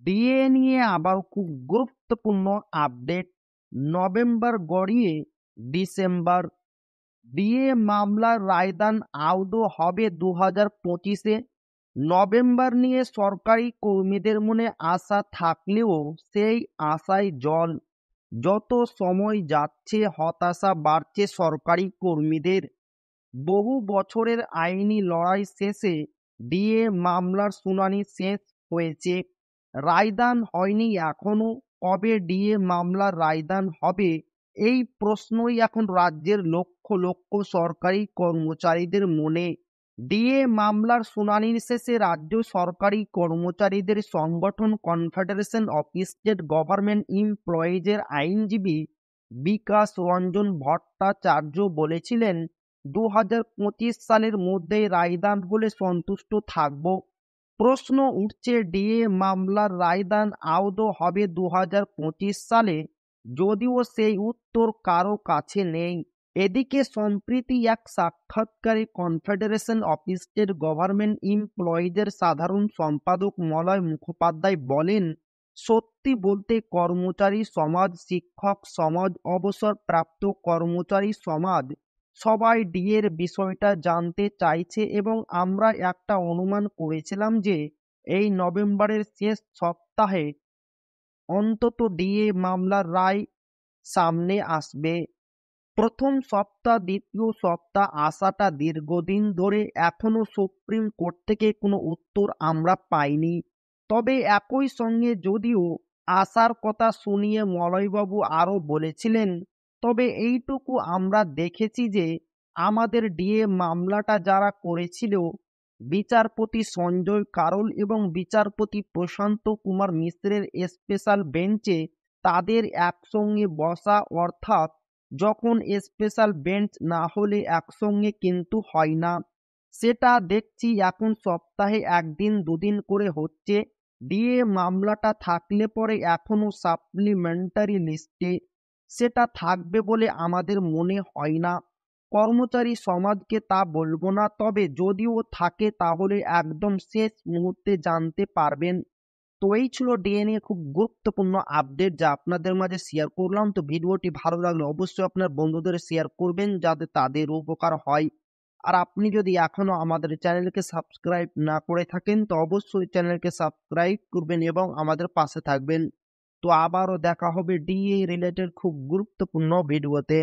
DA নিয়ে আবার খুব গুরুত্বপূর্ণ আপডেট। নভেম্বর গড়িয়ে ডিসেম্বর, ডিএ মামলার রায়দান আদৌ হবে 2025-এ। নভেম্বর নিয়ে সরকারি কর্মীদের মনে আশা থাকলেও সেই আশায় জল। যত সময় যাচ্ছে হতাশা বাড়ছে সরকারি কর্মীদের। বহু বছরের আইনি লড়াই শেষে ডিএ মামলার শুনানি শেষ হয়েছে, রায়দান হয়নি এখনো। কবে ডিএ মামলার রায়দান হবে, এই প্রশ্নই এখন রাজ্যের লক্ষ লক্ষ সরকারি কর্মচারীদের মনে। ডিএ মামলার শুনানির শেষে রাজ্য সরকারি কর্মচারীদের সংগঠন কনফেডারেশন অফ স্টেট গভর্নমেন্ট এমপ্লয়িজের আইনজীবী বিকাশ রঞ্জন ভট্টাচার্য বলেছিলেন, 2025 সালের মধ্যেই রায়দান হলে সন্তুষ্ট থাকব। প্রশ্ন উঠছে, ডিএ মামলার রায়দান আদৌ হবে 2025 সালে, যদিও সেই উত্তর কারো কাছে নেই। এদিকে সম্প্রতি এক সাক্ষাৎকারে কনফেডারেশন অফ স্টেট গভর্নমেন্ট এমপ্লয়িজের সাধারণ সম্পাদক মলয় মুখোপাধ্যায় বলেন, সত্যি বলতে কর্মচারী সমাজ, শিক্ষক সমাজ, অবসরপ্রাপ্ত কর্মচারী সমাজ সবাই ডিএর বিষয়টা জানতে চাইছে এবং আমরা একটা অনুমান করেছিলাম যে এই নভেম্বরের শেষ সপ্তাহে অন্তত ডিএ মামলার রায় সামনে আসবে। প্রথম সপ্তাহ, দ্বিতীয় সপ্তাহ আসাটা দীর্ঘদিন ধরে, এখনো সুপ্রিম কোর্ট থেকে কোনো উত্তর আমরা পাইনি। তবে একই সঙ্গে যদিও আসার কথা শুনিয়ে মলয়বাবু আরও বলেছিলেন, তবে এইটুকু আমরা দেখেছি যে আমাদের ডিএ মামলাটা যারা করেছিল, বিচারপতি সঞ্জয় কারোল এবং বিচারপতি প্রশান্ত কুমার মিশ্রের স্পেশাল বেঞ্চে তাদের একসঙ্গে বসা, অর্থাৎ যখন স্পেশাল বেঞ্চ না হলে একসঙ্গে কিন্তু হয় না, সেটা দেখছি এখন সপ্তাহে একদিন দুদিন করে হচ্ছে। ডিএ মামলাটা থাকলে পরে এখনো সাপ্লিমেন্টারি লিস্টে সেটা থাকবে বলে আমাদের মনে হয় না। কর্মচারী সমাজকে তা বলবো না, তবে যদিও থাকে তাহলে একদম শেষ মুহূর্তে জানতে পারবেন। তো এই ছিল ডিএ নিয়ে খুব গুরুত্বপূর্ণ আপডেট যা আপনাদের মাঝে শেয়ার করলাম। তো ভিডিওটি ভালো লাগলে অবশ্যই আপনার বন্ধুদের শেয়ার করবেন যাতে তাদের উপকার হয়। আর আপনি যদি এখনো আমাদের চ্যানেলকে সাবস্ক্রাইব না করে থাকেন তো অবশ্যই চ্যানেলকে সাবস্ক্রাইব করবেন এবং আমাদের পাশে থাকবেন। তো আবারও দেখা হবে ডিএ রিলেটেড খুব গুরুত্বপূর্ণ ভিডিওতে।